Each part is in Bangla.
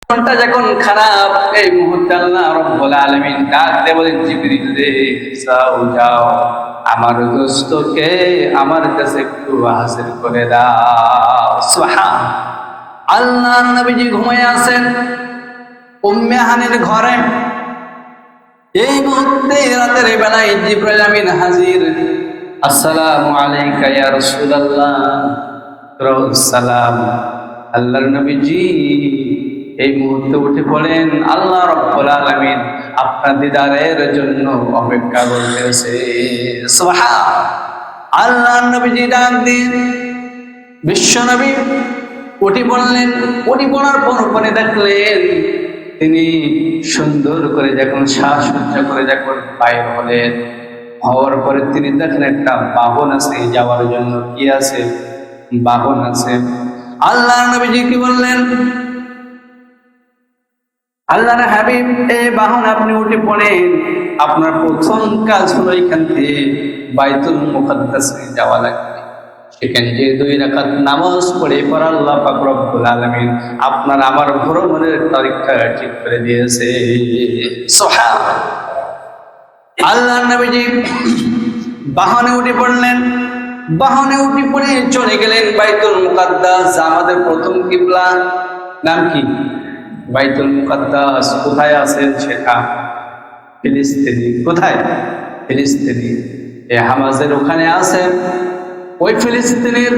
মনটা যখন খারাপ, এই মুহূর্তে আল্লাহ রাব্বুল আলামিন ডাক দিয়ে বলেন, জিবরিল রে যাও যাও, আমার দোস্তকে আমার কাছে একটু হাজির করে দাও। সুবহান আল্লাহর নবীজি ঘুমিয়ে আছেন উম্মে হানির ঘরে। এই মুহূর্তে রাতের বেলায় জিবরাইল আমিন হাজির। আসসালামু আলাইকা ইয়া রাসূলুল্লাহ। সালাম। আল্লাহর নবীজি এই মুহূর্তে উঠে পড়েন, আল্লাহ রাব্বুল আলামিন আপনার দিদারের জন্য অপেক্ষা করতেছে। সুবহান আল্লাহর নবীজি ডাক দিন, বিশ্ব নবী উঠে পড়লেন। উঠে পড়ার পর ওখানে দেখলেন তিনি সুন্দর করে যখন শ্বাস সজ্জা করে যখন বাইর হলেন, হওয়ার পরে তিনি দেখলেন একটা বাহন আছে যাওয়ার জন্য। কি আছে? বাহন আছে। আল্লাহর নবীজি কি বললেন? আল্লাহর হাবিব, এই বাহন আপনি উঠে পড়েন। আপনার প্রথম কাজ হলো এখান থেকে বাইতুল মুকাদ্দাসে যাওয়া লাগবে। সেখানে যে 2 রাকাত নামাজ পড়ে পর আল্লাহ পাক রব্বুল আলামিন আপনার আমার ভ্রমণের তারিখটা ঠিক করে দিয়েছে। সুবহানাল্লাহ। আল্লাহর নবীজি বাহনে উঠে পড়লেন। বাহনে উঠে পড়ে চলে গেলেন বাইতুল মুকাদ্দাস, আমাদের প্রথম কিবলা। নাম কি? বাইতুল মুকাদ্দাস। কোথায় আছে সেটা? ফিলিস্তিনি। কোথায়? ফিলিস্তিনি। এই হামাজের ওখানে আছে। ওই ফিলিস্তিনের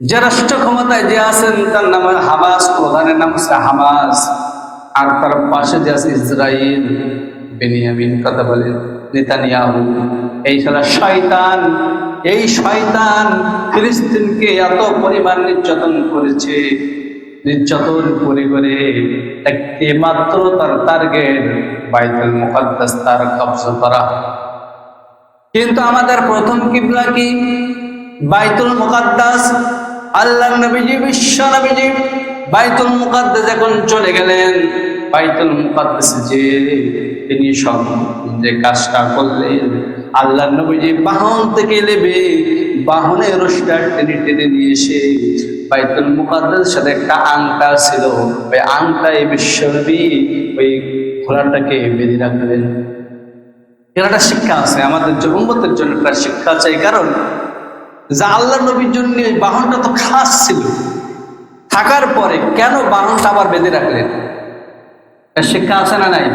যে রাষ্ট্র ক্ষমতায় যে আছেন তার নাম হামাস, প্রধানের নাম হচ্ছে হামাস। আর তার পাশে যে আছে ইসরায়েল, বেনিয়ামিন কথা বলে নেতানিয়াহু। এই সারা শয়তান, এই শয়তান ফিলিস্তিনকে এত পরিমাণ নির্যাতন করেছে, নির্যাতন করে করে একটি মাত্র তার টার্গেট বাইতুল মুকাদ্দাস তার কবজা করা। কিন্তু আমাদের প্রথম কিবলা কি? বাইতুল মুকাদ্দাস। আল্লাহর নবীজি, বিশ্ব নবীজি বাইতুল মুকাদ্দাস যখন চলে গেলেন, বাইতুল মুকাদ্দাসে যে তিনি সব যে কাজটা করলেন, আল্লাহর নবীজি বাহন থেকে নেবে বাহনের রশিটা টেনে টেনে নিয়ে এসে বাইতুল মুকাদ্দাসের সাথে একটা আংটা ছিল, ওই আংটায় বিশ্ব নবী ওই ঘোড়াটাকে বেঁধে রাখলেন। এর একটা শিক্ষা আছে আমাদের উম্মতের জন্য, একটা শিক্ষা আছে। এই কারণ যে আল্লাহর নবীর জন্য বাহনটা তো খাস ছিল, থাকার পরে কেন বাহনটা আবার বেঁধে রাখলেন? এর শিক্ষা আছে না নাই?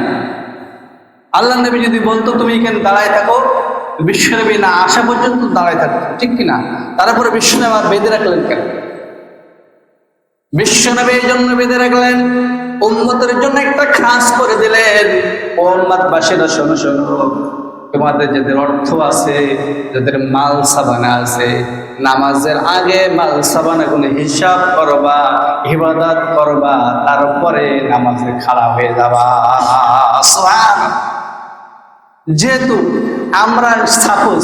আল্লাহর নবী যদি বলতো তুমি এখানে দাঁড়ায় থাকো, বিশ্বনবী না আসা পর্যন্ত দাঁড়ায় থাকতো, ঠিক কিনা? তারপরে বিশ্বনবী আবার বেঁধে রাখলেন কেন? বিশ্বনবী এই জন্য বেঁধে রাখলেন, উম্মতের জন্য একটা খাস করে দিলেন। উম্মতবাসীরা শোনো শোনো, তোমাদের যাদের অর্থ আছে, যাদের মাল সাবানা আছে, নামাজের আগে মাল সাবানা কোনো হিসাব করবা, ইবাদত করবা, তারপরে নামাজে খাড়া হয়ে যাবা। সুবহানাল্লাহ। যেহেতু আমরা সাপোজ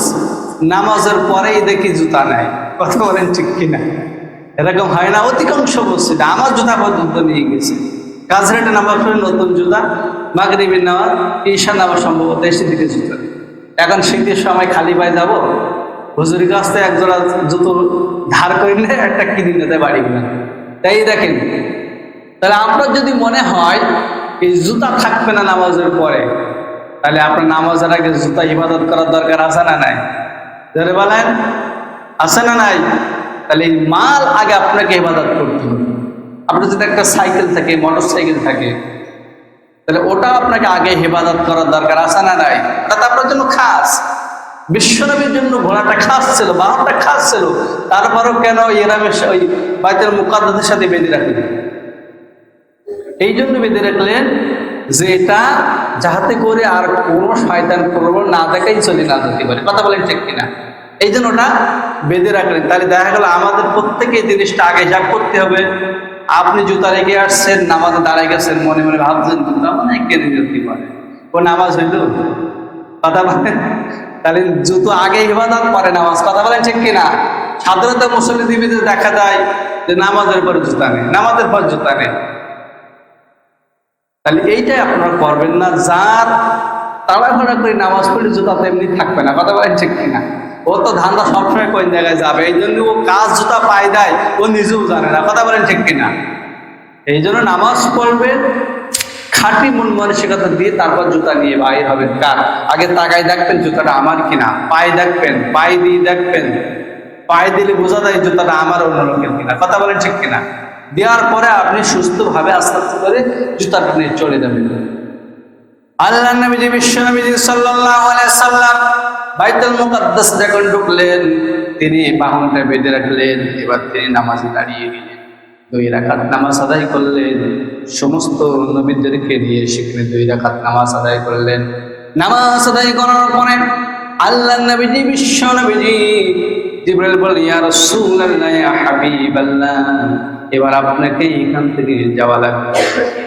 নামাজের পরেই দেখি জুতা নাই, কথা বলেন ঠিক কিনা? এরকম হয় না? অধিকাংশ বলছে আমার জুতা পর্যন্ত নিয়ে গেছে। কাজরাটে নামাজ পড়ে নতুন জুতা, মাগরিবের নামাজ, ঈশা নামাজ সম্ভবত এসে দিকে জুতা। এখন শীতের সময় খালি পায়ে যাবো, হুজুরের কাছ থেকে একজোড়া জুতো ধার করলে একটা কিনে নিতে বাড়ি না। তাই দেখেন, তাহলে আপনার যদি মনে হয় এই জুতা থাকবে না নামাজের পরে, তাহলে আপনার নামাজের আগে জুতা ইবাদত করার দরকার আছে না নাই? ধরে বলেন, আছে না নাই? তাহলে মাল আগে আপনাকে ইবাদত করতে হবে। আপনার যদি একটা সাইকেল থাকে, মোটর সাইকেল থাকে, তাহলে ওটা আপনাকে আগে ইবাদত করার দরকার আছে না নাই? তাতে আপনার জন্য খাস। বিশ্বনবীর জন্য ঘোড়াটা খাস ছিল, বাহনটা খাস ছিল, তারপরও কেন এরামের ওই বাইতুল মুকাদ্দাসের সাথে বেঁধে রাখলেন? এই জন্য বেঁধে রাখলেন যে এটা যাহাতে করে আর কোনো শয়তান প্রবণ না দেখাই চলে না যেতে পারে। কথা বলেন ঠিক কিনা? এই জন্য ওটা বেঁধে রাখলেন। তাহলে দেখা গেল আমাদের প্রত্যেকে জিনিসটা আগে হিসাব করতে হবে। আপনি জুতা রেখে আসছেন, নামাজে দাঁড়ায় গেছেন, মনে মনে ভাবছেন জুতা মানে কেনে যেতে পারে, ও নামাজ হইল? কথা বলেন। তাহলে জুতো আগে ইবাদত পরে নামাজ। কথা বলেন ঠিক কিনা? সাধারণত মুসল্লিদের দেখা যায় যে নামাজের পর জুতা নেই, নামাজের পর জুতা নেই। তাহলে এইটাই আপনারা করবেন না। যার তাড়াহুড়া করে নামাজ পড়লে জুতা তো এমনি থাকবে না। কথা বলেন ঠিক কিনা? ও তো ধান্দা সবসময় কোন জায়গায় যাবে, এই জন্য ও কাজ জুতা পায় দেয়, ও নিজেও জানে না। কথা বলেন ঠিক কিনা? এই জন্য নামাজ পড়বেন খাঁটি মন মানসিকতা দিয়ে, তারপর জুতা নিয়ে বাইর হবেন। কার আগে তাকায় দেখবেন জুতাটা আমার কিনা, পায়ে দেখবেন, পায়ে দিয়ে দেখবেন, পায়ে দিলে বোঝা যায় জুতাটা আমার অন্য লোকের কিনা। কথা বলেন ঠিক কিনা? দেওয়ার পরে আপনি সুস্থভাবে আস্তে আস্তে করে জুতাটা নিয়ে চলে যাবেন। আল্লাহ নবীজি বিশ্ব নবীজি সাল্লাল্লাহু আলাইহি সাল্লাম বাইতুল মুকাদ্দাস যখন ঢুকলেন, তিনি বাহুটা বেঁধে রাখলেন। এবার তিনি নামাজে দাঁড়িয়ে গেলেন, 2 রাকাত নামাজ আদায় করলেন। সমস্ত নবীদেরকে নিয়ে সেখানে 2 রাকাত নামাজ আদায় করলেন। নামাজ আদায় করার পরে আল্লাহ নবীজি বিশ্ব নবীজি জিবরাইল বললেন, ইয়া রাসূলুল্লাহ, ইয়া হাবিবাল্লাহ, এবার আপনাকে এখান থেকে যাওয়া লাগবে।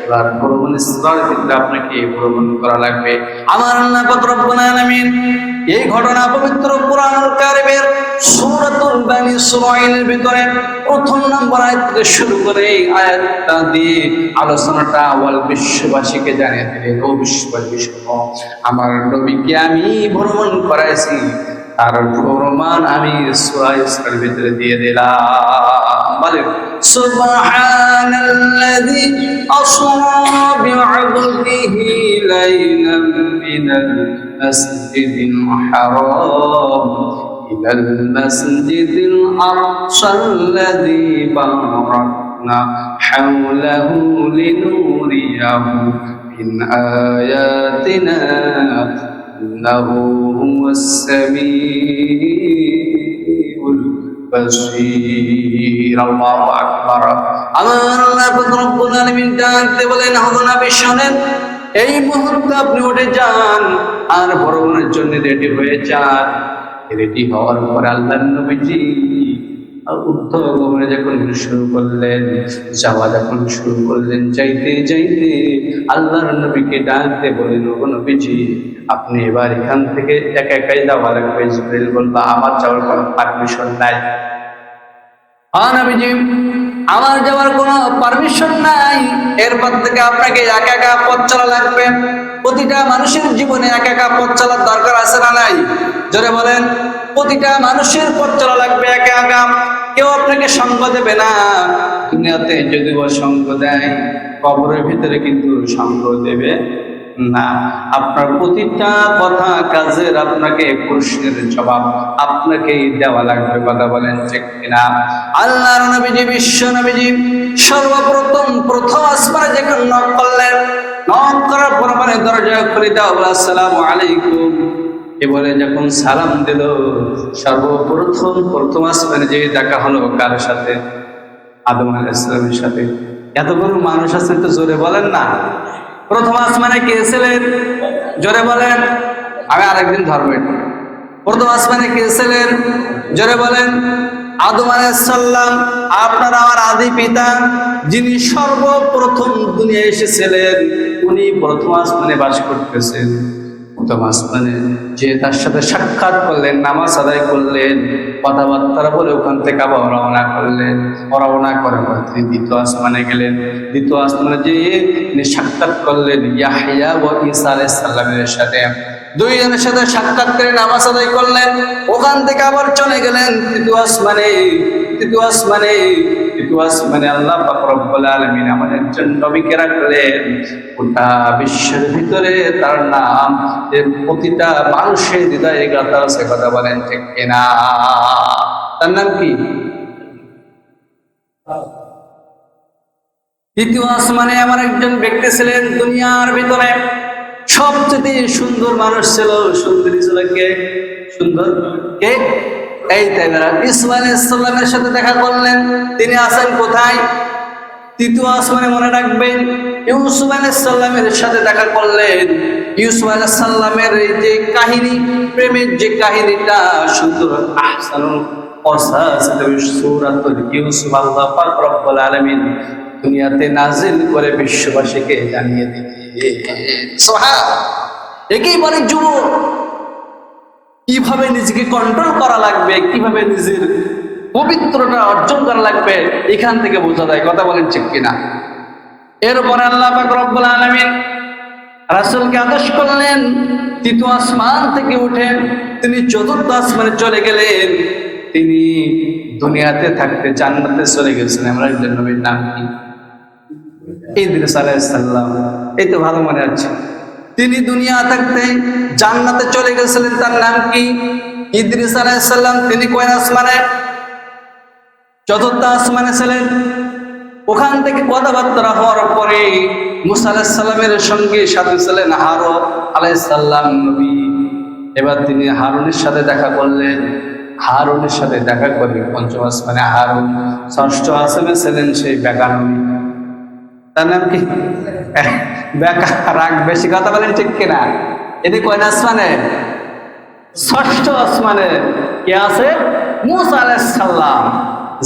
এবার ভ্রমণ স্থলের ক্ষেত্রে আপনাকে ভ্রমণ করা লাগবে। আমার আল্লাহ পাক রব্বুল আলামিন এই ঘটনা পবিত্র কুরআন কারীমের সূরাতুল বানী ইসরাঈলের ভিতরে 1 নম্বর আয়াত থেকে শুরু করে এই আয়াতটা দিয়ে আলোচনাটা বিশ্ববাসীকে জানিয়ে দিলেন। ও বিশ্ববাসী শোনো, আমার নবীকে আমি ভ্রমণ করাইছি, তার প্রমাণ আমি সূরা ইসরাঈলের ভিতরে দিয়ে দিলাম। বলেন সুবহানাল্লাযী আসরা বি'আবদিহি লাইলাম মিনাল মাসজিদিল হারাম ইলাল মাসজিদিল আকসাল্লাযী বারাকনা হাওলাহু লিনুরিয়াহু মিন আয়াতিনা ইন্নাহু হুয়াস সামিউল বাসীর। আল্লাহু আকবার। আমার আল্লাহ পাক রব্বুল আলামিন ডাকতে বলেন, ও নবী শুনেন, এই মুহূর্তে আপনি উঠে যান আর ভ্রমণের জন্য রেডি হয়ে যান। রেডি হওয়ার পর আল্লাহর নবীজি ঊর্ধ্বগমনে যখন শুরু করলেন, যাওয়া যখন শুরু করলেন, যাইতে যাইতে আল্লাহর নবীকে ডাকতে বলেন, ও নবীজি, আপনি এবার এখান থেকে একা একাই যাওয়া লাগবে। জিবরাইল বলল, আমার যাওয়ার কোনো পারমিশন নাই। নবীজি, আমার যাওয়ার কোনো পারমিশন নাই, এরপর থেকে আপনাকে একা একা পথ চলা লাগবে। প্রতিটা মানুষের জীবনে একা একা পথ চলার দরকার আছে না নাই? জোরে বলেন। প্রতিটা মানুষের পথ চলা লাগবে একা একা, কেউ আপনাকে সঙ্গ দেবে না। দুনিয়াতে যদিও সঙ্গ দেয়, কবরের ভিতরে কিন্তু সঙ্গ দেবে না। আপনার প্রতিটা কথা কাজের আপনাকে প্রশ্নের জবাব আপনাকেই দেওয়া লাগবে। কথা বলেন ঠিক কিনা? আল্লাহর নবীজি বিশ্ব নবীজি প্রথম আসমানে যখন নক করলেন, নক করার পর মানে দরজা খুলে দাও, আসসালামু আলাইকুম এ বলে যখন সালাম দিল, প্রথম আসমানে যে দেখা হলো কার সাথে? আদম আলাইহিস সালামের সাথে। এতগুলো মানুষ আছেন, তো জোরে বলেন না। প্রথম আসমানে কে ছিলেন? জোরে বলেন। আমি আরেকদিন ধরবেন। প্রথম আসমানে কে ছিলেন? জোরে বলেন। আদম আলাইহিস সালাম, আপনার আমার আদি পিতা, যিনি সর্বপ্রথম দুনিয়ায় এসেছিলেন, উনি প্রথম আসমানে বাস করতেছেন। প্রথম আসমানে যে তার সাথে সাক্ষাৎ করলেন, নামাজ আদায় করলেন, কথাবার্তা বলে ওখান থেকে আবার রওনা করলেন। রওনা করার পর তিনি দ্বিতীয় আসমানে গেলেন। দ্বিতীয় আসমানে যে তিনি সাক্ষাৎ করলেন ইয়াহইয়া ও ঈসা আলাইহিস সালামের সাথে। 2 জনের সাথে সাক্ষাৎ করে নামাজ আদায় করলেন। ওখান থেকে আবার চলে গেলেন তৃতীয় আসমানে। তৃতীয় আসমানে আল্লাহ পাক রব্বুল আলামিন আমাদের একজন নবীকে রাখলেন। গোটা বিশ্বের ভিতরে তার নাম প্রতিটা মানুষের হৃদয়ে গাঁথা আছে। কথা বলেন ঠিক কিনা? তার নাম কি? তৃতীয় আসমানে আমার একজন ব্যক্তি ছিলেন, দুনিয়ার ভিতরে সবচেয়ে সুন্দর মানুষ ছিল। সুন্দরী ছিল কে? সুন্দর কে? এই তাই না, ঈসা আলাইহিস সালামের সাথে দেখা করলেন। তিনি আছেন কোথায়? তৃতীয় আসমানে। মনে রাখবেন, ইউসুফ আলাইহিস সালামের সাথে দেখা করলেন। ইউসুফ আলাইহিস সালামের এই যে কাহিনী, প্রেমের যে কাহিনীটা, সুন্দর আহসানুল কসাস সূরাতুল ইউসুফ আল্লাহ পাক রব্বুল আলামিন দুনিয়াতে নাজিল করে বিশ্ববাসীকে জানিয়ে দিলেন। সুবহানাল্লাহ। একেই বলে যুবক, কিভাবে নিজেকে কন্ট্রোল করা লাগবে, কিভাবে নিজের পবিত্রতা অর্জন করা লাগবে, এখান থেকে বোঝা যায়। কথা বলেন ঠিক কিনা? এরপরে আল্লাহ পাক রব্বুল আলামিন রাসূলকে আদেশ করলেন, তৃতীয় আসমান থেকে উঠে তিনি চতুর্থ আসমানে চলে গেলেন। তিনি দুনিয়াতে থাকতে জান্নাতে চলে গেছেন। আমরা একজন নবীর নাম কি? ইদ্রিস আলাইহিস সালাম। এই তো ভালো মনে আছে। তিনি দুনিয়া থাকতে জান্নাতে চলে গেছিলেন। তার নাম কি? ইদ্রিস আলাইহিস সালাম। তিনি কয় আসমানে? চতুর্থ আসমানে ছিলেন। ওখান থেকে কথাবার্তা হওয়ার পরে মুসা আলাইহিস সালামের সঙ্গে সাথে ছিলেন হারুন আলাইহিস সালাম নবী। এবার তিনি হারুনের সাথে দেখা করলেন। হারুনের সাথে দেখা করে পঞ্চম আসমানে হারুন, ষষ্ঠ আসমানে ছিলেন সেই বেকা নবী। তার নাম কি? বেকা। রাগ বেশি কথা বলেন ঠিক কিনা? এটি কয় আসমানে? ষষ্ঠ আসমানে কে আছে? মুসা আলাইহিস সালাম,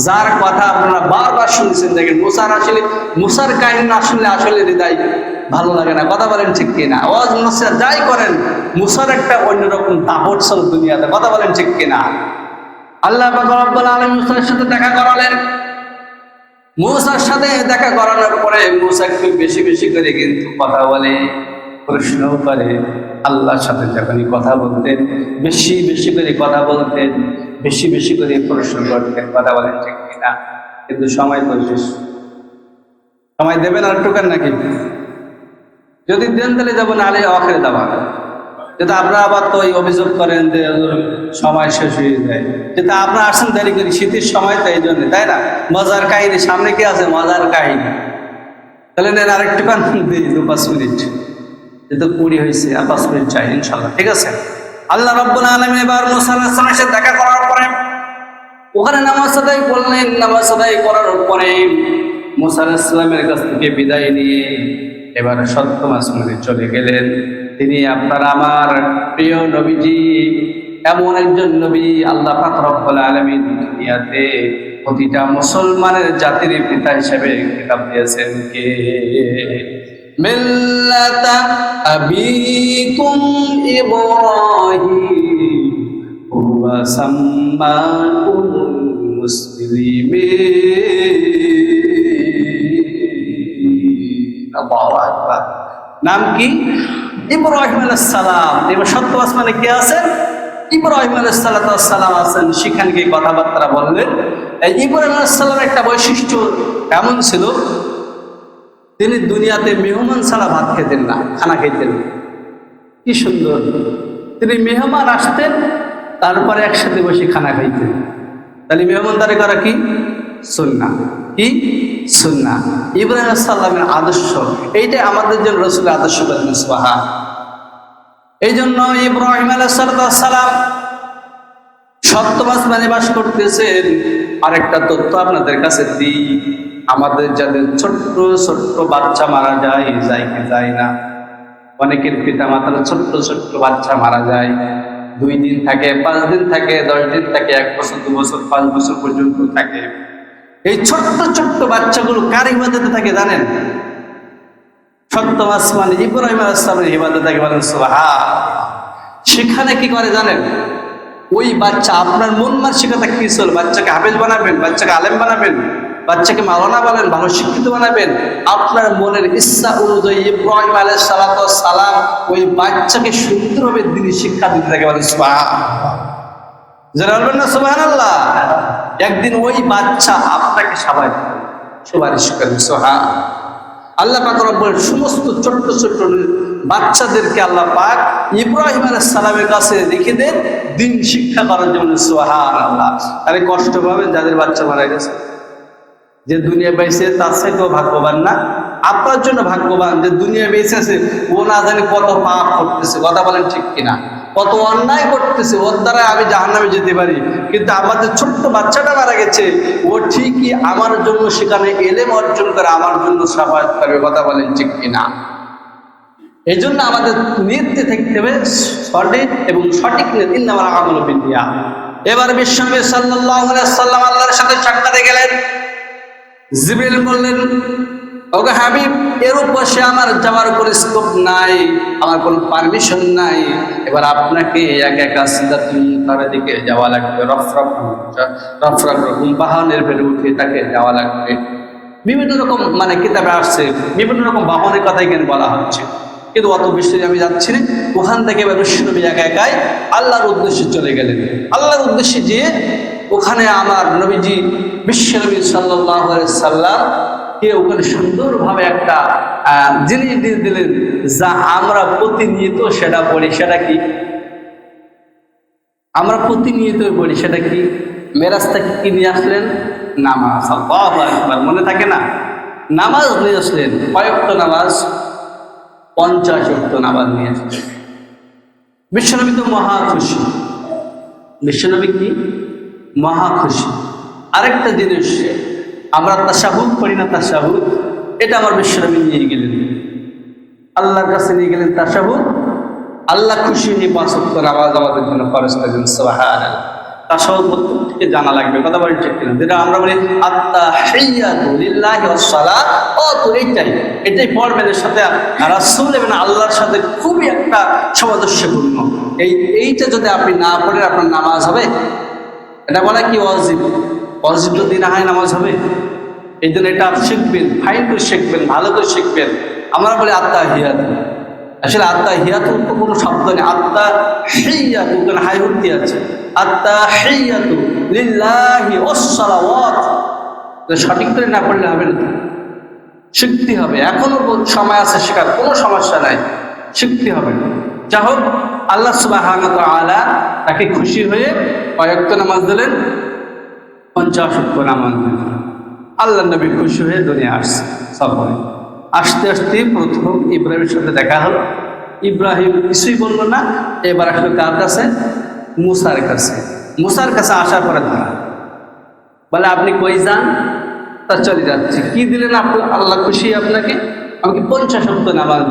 যার কথা আপনারা বারবার শুনছেন। দেখেন মুসার কাহিনী না শুনলে আসলে হৃদয় ভালো লাগে না। কথা বলেন ঠিক কিনা? ওয়াজ নসিহত যাই করেন, মুসার একটা অন্যরকম দাপট ছিল দুনিয়াতে। কথা বলেন ঠিক কিনা? আল্লাহ পাক রব্বুল আলামিন মুসার সাথে দেখা করালেন। মুসার সাথে দেখা করানোর পরে মুসা একটু বেশি বেশি করে কিন্তু কথা বলে, প্রশ্ন করে। আল্লাহর সাথে যখনই কথা বলতেন বেশি বেশি করে কথা বলতেন, বেশি বেশি করে প্রশ্ন করতেন। কথা বলেন ঠিক কিনা? কিন্তু সময় তো শেষ। সময় দেবেন আর টুকান নাকি? যদি দেন তাহলে যাবো, না হলে আখেরে যাবা। যেটা আপনারা আবার তো অভিযোগ করেন যে সময় শেষ হয়ে যায়, যেটা আপনারা আসেন দেরি করি, শীতের সময় তো এই জন্য, তাই না? মজার কাহিনী সামনে কি আছে? মজার কাহিনী। তাহলে নেন আরেকটু কান দিই 2-5 মিনিট, যেহেতু 20 হয়েছে, আর 5 মিনিট চাই ইনশাল্লাহ। ঠিক আছে? আল্লাহ রাব্বুল আলামিন এবার মুসা আলাইহিস সালামের সাথে দেখা করার পরে ওখানে নামাজ আদায় করলেন। নামাজ আদায় করার পরে মুসা আলাইহিস সালামের কাছ থেকে বিদায় নিয়ে এবার সপ্তম আসমানে চলে গেলেন। তিনি আপনার আমার প্রিয় নবীজি, এমন একজন নবী আল্লাহ পাক রব্বুল আলামিন দুনিয়াতে প্রতিটা মুসলমানের জাতির পিতা হিসেবে কিতাব দিয়েছেন কে? মিল্লাতা আবিকুম ইব্রাহিম ওয়া সাম্মাকুমুল মুসলিমিন। আল্লাহু আকবার। নাম কি? ইব্রাহিম আলাইহিস সালাম। এবার সপ্তম আসমানে কে আছেন? ইব্রাহিম আলাইহিস সালাম আছেন। সেখানে গিয়ে কথাবার্তা বললেন। এই ইব্রাহিম আলাইহিস সালামের একটা বৈশিষ্ট্য এমন ছিল, তিনি দুনিয়াতে মেহমান ছাড়া ভাত খেতেন না, খানা খেতেন না। কি সুন্দর! তিনি মেহমান আসতেন, তারপরে একসাথে বসে খানা খাইতেন। তাহলে মেহমানদারি করা কি? সুন্নাহ। কি? সুন্নাহ। ইব্রাহিম আলাইহিস সালামের আদর্শ এইটাই আমাদের জন্য রাসূলের আদর্শ। সুবহান। এই জন্য ইব্রাহিম আলাইহিস সালাম সপ্তম আসমানে বাস করতেছেন। আরেকটা তথ্য আপনাদের কাছে দিই, আমাদের যাদের ছোট্ট ছোট্ট বাচ্চা মারা যায়, যায় কি যায় না? অনেকের পিতা মাতার ছোট্ট ছোট্ট বাচ্চা মারা যায়, 2 দিন থাকে, 5 দিন থাকে, 10 দিন থাকে, 1 বছর, 2 বছর, 5 বছর পর্যন্ত থাকে। এই ছোট্ট ছোট্ট বাচ্চাগুলো কার ইবাদতে থাকে জানেন? সপ্তম আসমানে ইব্রাহিম আলাইহিস সালামের ইবাদতে থাকে। বলেন সুবহান। সেখানে কি করে জানেন? ওই বাচ্চা, আপনার মন মানসিকতা কি ছিল? বাচ্চাকে হাফেজ বানাবেন, বাচ্চাকে আলেম বানাবেন, বাচ্চাকে মাওলানা বলেন, ভালো শিক্ষিত বানাবেন। আপনার মনের ইচ্ছা অনুযায়ী ইব্রাহিম আলাইহিস সালাম ওই বাচ্চাকে সুন্দরভাবে দ্বীনি শিক্ষা দিতে থাকে। বলেন সুবহানাল্লাহ। যারা বলবেন না সুবহানাল্লাহ? একদিন ওই বাচ্চা আপনাকে সুপারিশ করবে। সুবহান। আল্লাহ পাক রব্বুল সমস্ত ছোট্ট ছোট্ট বাচ্চাদেরকে আল্লাহ পাক ইব্রাহিম আলাইহিস সালামের কাছে রেখে দেন দ্বীন শিক্ষা করার জন্য। সুবহানাল্লাহ। আরে কষ্ট পাবেন যাদের বাচ্চা মারা গেছে। যে দুনিয়া বেঁচে তার চাইতেও ভাগ্যবান না? আপনার জন্য ভাগ্যবান যে দুনিয়া বেঁচে আছে, ও না জানি কত পাপ করতেছে। কথা বলেন ঠিক কিনা? কত অন্যায় করতেছে, ওর দ্বারা আমি জাহান্নামে যেতে পারি। কিন্তু আমাদের ছোট্ট বাচ্চাটা মারা গেছে, ও ঠিকই আমার জন্য সেখানে ইলম অর্জন করে আমার জন্য শাফায়াত করবে। কথা বলেন ঠিক কিনা? এই জন্য আমাদের নিয়তে থাকতে হবে সঠিক এবং সঠিক নিয়ত। ইন্নামাল আমালু বিন্নিয়াত। এবার বিশ্বনবী সাল্লাল্লাহু আলাইহি ওয়াসাল্লাম আল্লাহর সাথে সাক্ষাতে গেলেন। জিবরিল বললেন, ওগো হাবিব, এর উপরে আমার যাওয়ার কোনো স্কোপ নাই, আমার কোনো পারমিশন নাই। এবার আপনাকে একা সিদরাতুল মুনতাহার দিকে যাওয়া লাগবে। রফরফ রকম বাহনের ভেতরে উঠে তাকে যাওয়া লাগবে। বিভিন্ন রকম কিতাবে আসছে, বিভিন্ন রকম বাহনের কথাই কেন বলা হচ্ছে, কিন্তু অত বেশি আমি যাচ্ছি না। ওখান থেকে এবার বিশ্বনবী একাই আল্লাহর উদ্দেশ্যে চলে গেলেন। আল্লাহর উদ্দেশ্যে যেয়ে ওখানে আমার নবীজি বিশ্বনবী সাল্লাল্লাহু আলাইহি সাল্লাম কে ওখানে সুন্দরভাবে একটা জিনিস দিয়ে দিলেন, যা আমরা প্রতিনিয়ত সেটা পড়ি। সেটা কি? আমরা প্রতিনিয়ত পড়ি। সেটা কি? মেরাজ থেকে কি নিয়ে আসলেন? নামাজ। আল্লাহু আকবার। মনে থাকে না? নামাজ নিয়ে আসলেন। কয়েকট নামাজ? 50 ওয়াক্ত নামাজ নিয়ে আসলেন। বিশ্বনবী তো মহা খুশি। বিশ্বনবী কি? মহা খুশি। আরেকটা জিনিস, আমরা তাশাহুদ পড়ি না? তাশাহুদ, এটা আমার বিশ্বনবী নিয়ে গেলেন, আল্লাহর কাছে নিয়ে গেলেন তাশাহুদ। আল্লাহ খুশি হয়ে 5 ওয়াক্ত নামাজ আমাদের জন্য ফরজ করে দিলেন। সুবহানাল্লাহ। তাশাহুদ প্রত্যেককে জানা লাগবে, কথা বলেন ঠিক কিনা? যেটা আমরা বলি আত-তাহিয়াতু লিল্লাহি ওয়াস সালাত, তো এটাই পড়বেন। এর সাথে রাসূল এবং আল্লাহর সাথে খুবই একটা সামঞ্জস্যপূর্ণ। এইটা যদি আপনি না পড়েন, আপনার নামাজ হবে? এটা বলা কি ওয়াজিব? ওয়াজিব যদি না হয় নামাজ হবে? এই জন্য এটা শিখবেন, ফাইন করে শিখবেন, ভালো করে শিখবেন। আমরা বলি আত-তাহিয়াতু, আসলে আত-তাহিয়াতু তো কোনো শব্দ নেই। আত-তাহিয়াতু কেন হাই উঠতে আছে? আত-তাহিয়াতু লিল্লাহি ওয়াস সালাওয়াত। সঠিক করে না পড়লে হবে না, শিখতে হবে। এখনো সময় আছে শেখার, কোনো সমস্যা নাই, শিখতে হবে। যা হোক, আল্লাহ সুবহানাহু ওয়া তাআলা তাকে খুশি হয়ে কয়েকত নামাজ দিলেন, 50 ওয়াক্ত নামাজ দিলেন। আল্লাহ নবী খুশি হয়ে দুনিয়া আসছে। সফরে আসতে আসতে প্রথম ইব্রাহিমের সাথে দেখা হলো। ইব্রাহিম কিছুই বললো না। এবার আসলে কার কাছে? মুসার কাছে। মুসার কাছে আসার পরে ধরা বলে, আপনি কই যান? তা চলে যাচ্ছে। কি দিলেন আপনি? আল্লাহ খুশি আপনাকে? আমাকে 50 ওয়াক্ত নামাজ